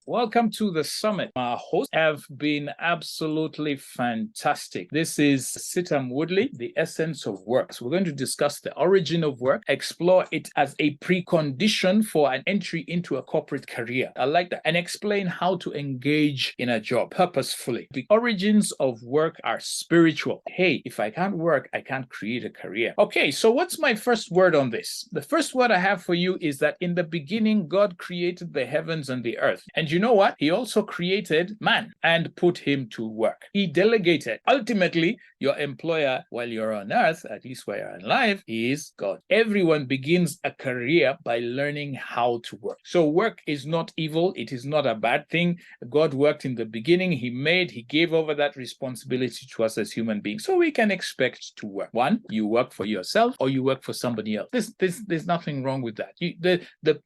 Welcome to the summit. Our hosts have been absolutely fantastic. This is Sitam Woodley, the essence of work. So we're going to discuss the origin of work, explore it as a precondition for an entry into a corporate career. I like that. And explain how to engage in a job purposefully. The origins of work are spiritual. Hey, if I can't work, I can't create a career. Okay, so what's my first word on this? The first word I have for you is that in the beginning, God created the heavens and the earth. And you know what? He also created man and put him to work. He delegated. Ultimately, your employer, while you're on earth, at least while you're alive, is God. Everyone begins a career by learning how to work. So work is not evil. It is not a bad thing. God worked in the beginning. He gave over that responsibility to us as human beings. So we can expect to work. One, you work for yourself or you work for somebody else. There's nothing wrong with that.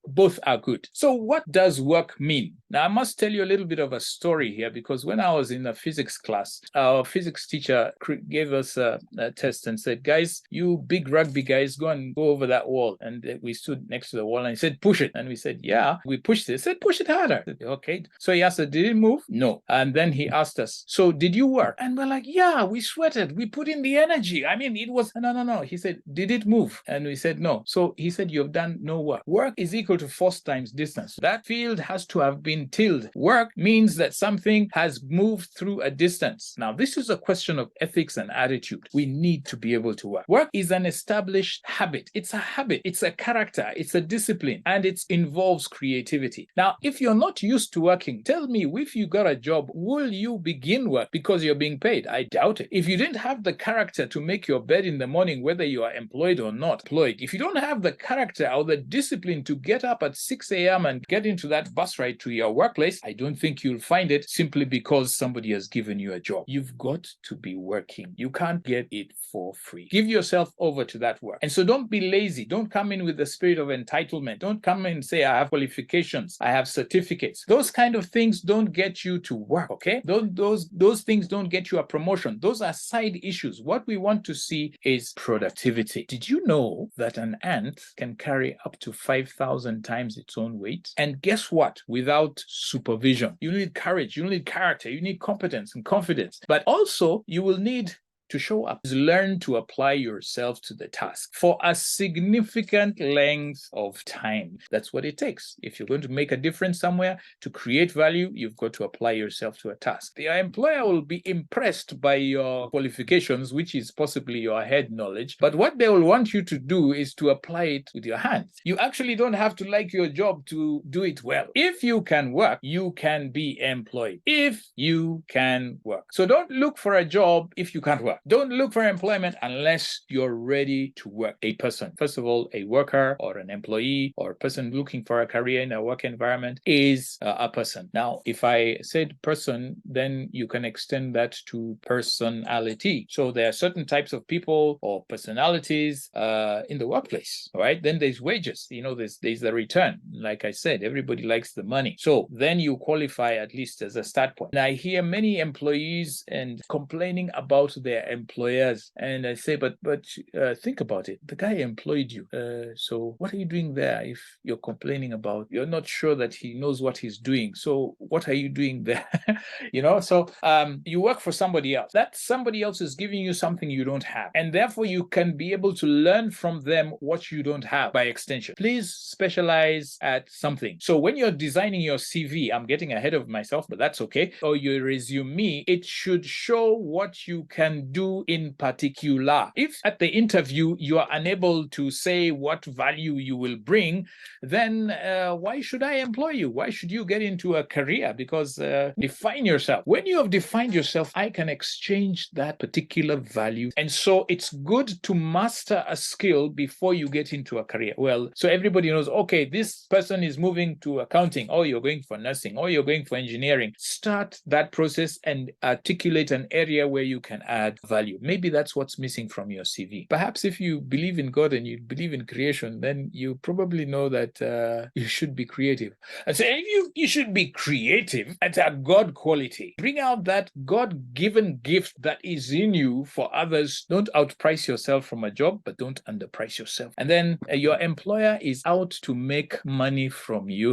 Both are good. So what does work mean? Now, I must tell you a little bit of a story here, because when I was in a physics class, our physics teacher gave us a test and said, guys, you big rugby guys, go over that wall. And we stood next to the wall and he said, push it. And we said, yeah. We pushed it. He said, push it harder. Said, okay. So he asked us, did it move? No. And then he asked us, so did you work? And we're like, yeah, we sweated. We put in the energy. I mean, it was, no. He said, did it move? And we said, no. So he said, you've done no work. Work is equal to force times distance. That field has to have been tilled. Work means that something has moved through a distance. Now, this is a question of ethics and attitude. We need to be able to work. Work is an established habit. It's a habit. It's a character. It's a discipline. And it involves creativity. Now, if you're not used to working, tell me, if you got a job, will you begin work because you're being paid? I doubt it. If you didn't have the character to make your bed in the morning, whether you are employed or not employed, if you don't have the character or the discipline to get up at 6 a.m. and get into that bus ride to your workplace, I don't think you'll find it simply because somebody has given you a job. You've got to be working. You can't get it for free. Give yourself over to that work. And so don't be lazy. Don't come in with the spirit of entitlement. Don't come in and say, I have qualifications, I have certificates. Those kind of things don't get you to work, okay? Those things don't get you a promotion. Those are side issues. What we want to see is productivity. Did you know that an ant can carry up to 5,000 times its own weight? And guess what? Without supervision. You need courage, you need character, you need competence and confidence. But also, you will need to show up. Learn to apply yourself to the task for a significant length of time. That's what it takes. If you're going to make a difference somewhere, to create value, you've got to apply yourself to a task. Your employer will be impressed by your qualifications, which is possibly your head knowledge. But what they will want you to do is to apply it with your hands. You actually don't have to like your job to do it well. If you can work, you can be employed. If you can work. So don't look for a job if you can't work. Don't look for employment unless you're ready to work. A person, first of all, a worker or an employee or a person looking for a career in a work environment is a person. Now, if I said person, then you can extend that to personality. So there are certain types of people or personalities in the workplace, all right? Then there's wages. There's the return. Like I said, everybody likes the money. So then you qualify at least as a start point. And I hear many employees and complaining about their employers, and I say, but think about it. The guy employed you. So what are you doing there if you're complaining about? You're not sure that he knows what he's doing. So what are you doing there? So you work for somebody else. That somebody else is giving you something you don't have, and therefore you can be able to learn from them what you don't have by extension. Please specialize at something. So when you're designing your CV, I'm getting ahead of myself, but that's okay, or your resume, it should show what you can do in particular. If at the interview you are unable to say what value you will bring, then why should I employ you? Why should you get into a career? Because define yourself. When you have defined yourself, I can exchange that particular value. And so it's good to master a skill before you get into a career. Well, so everybody knows, okay, this person is moving to accounting, or you're going for nursing, or you're going for engineering. Start that process and articulate an area where you can add value. Maybe that's what's missing from your CV. Perhaps if you believe in God and you believe in creation, then you probably know that you should be creative. And so if you should be creative at a God quality. Bring out that God-given gift that is in you for others. Don't outprice yourself from a job, but don't underprice yourself. And then your employer is out to make money from you.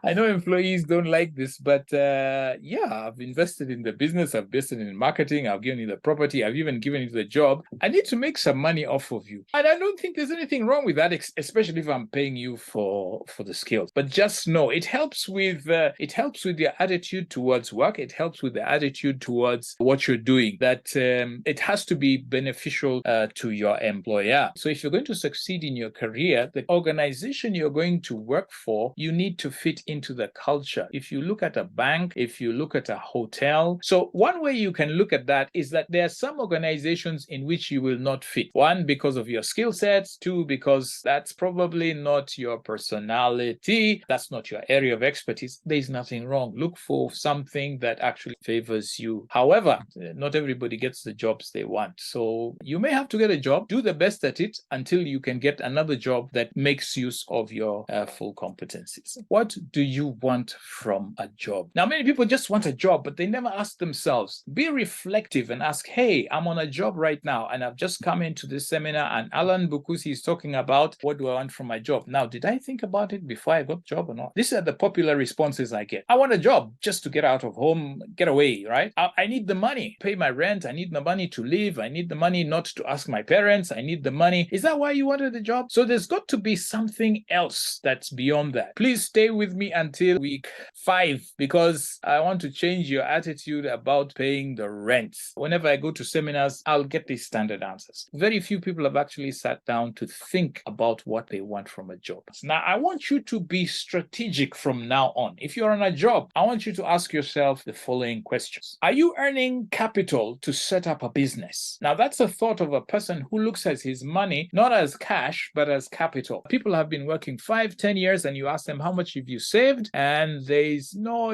I know employees don't like this, but yeah, I've invested in the business, I've invested in marketing, I've given you the property, I've even given you the job. I need to make some money off of you. And I don't think there's anything wrong with that, especially if I'm paying you for the skills. But just know it helps with your attitude towards work. It helps with the attitude towards what you're doing, that it has to be beneficial to your employer. So if you're going to succeed in your career, the organization you're going to work for, you need to fit into the culture. If you look at a bank, if you look at a hotel, so one way you can look at that is that there are some organizations in which you will not fit. One, because of your skill sets. Two, because that's probably not your personality. That's not your area of expertise. There's nothing wrong. Look for something that actually favors you. However, not everybody gets the jobs they want. So you may have to get a job, do the best at it until you can get another job that makes use of your full competencies. What do you want from a job? Now, many people just want a job, but they never ask themselves. Be reflective and ask, hey, I'm on a job right now, and I've just come into this seminar, and Alan Bukusi is talking about what do I want from my job. Now, did I think about it before I got the job or not? These are the popular responses I get. I want a job just to get out of home, get away, right? I need the money, pay my rent. I need the money to live. I need the money not to ask my parents. I need the money. Is that why you wanted the job? So there's got to be something else that's beyond that. Please stay with me until week 5, because I want to change your attitude about paying the rent. Whenever I go to seminars, I'll get these standard answers. Very few people have actually sat down to think about what they want from a job. Now, I want you to be strategic from now on. If you're on a job, I want you to ask yourself the following questions. Are you earning capital to set up a business? Now, that's a thought of a person who looks at his money not as cash, but as capital. People have been working 5-10 years, and you ask them, how much have you saved? And there's no,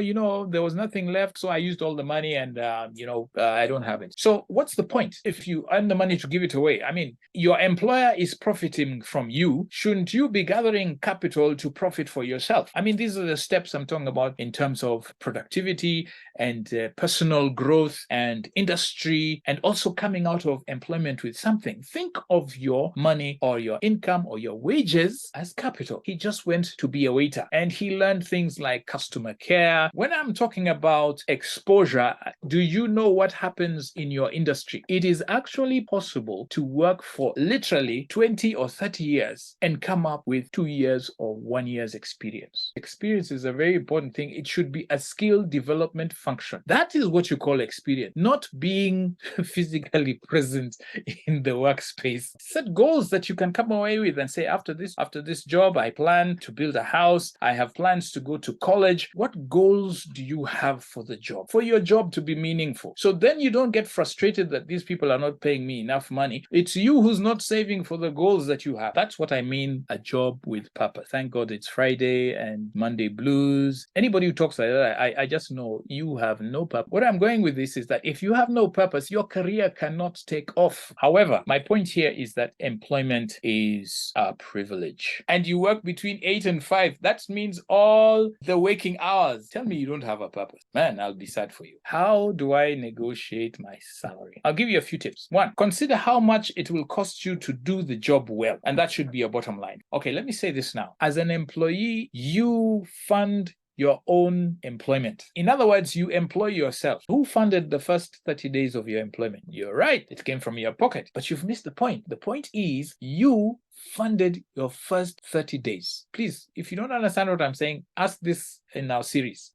there was nothing left, so I used all the money, and I don't have it. So what's the point if you earn the money to give it away? I mean, your employer is profiting from you. Shouldn't you be gathering capital to profit for yourself? I mean, these are the steps I'm talking about in terms of productivity and personal growth and industry, and also coming out of employment with something. Think of your money or your income or your wages as capital. He just went to be a waiter, and he learned things like customer care. When I'm talking about exposure, do you know what happens in your industry? It is actually possible to work for literally 20 or 30 years and come up with 2 years or 1 year's experience. Experience is a very important thing. It should be a skill development function. That is what you call experience, not being physically present in the workspace. Set goals that you can come away with and say, after this job, I plan to build a house. I have plans to go to college. What goals do you have for the job, for your job to be meaningful? So then you don't get frustrated that these people are not paying me enough money. It's you who's not saving for the goals that you have. That's what I mean, a job with purpose. Thank God it's Friday and Monday blues. Anybody who talks like that, I just know you have no purpose. What I'm going with this is that if you have no purpose, your career cannot take off. However, my point here is that employment is a privilege. And you work between 8 and 5. That means all the waking hours. Tell me you don't have a purpose. Man, I'll be sad for you. How do I negotiate my salary? I'll give you a few tips. 1, consider how much it will cost you to do the job well. And that should be your bottom line. Okay, let me say this now. As an employee, you fund your own employment. In other words, you employ yourself. Who funded the first 30 days of your employment? You're right, it came from your pocket, but you've missed the point. The point is you funded your first 30 days. Please, if you don't understand what I'm saying, ask this in our series.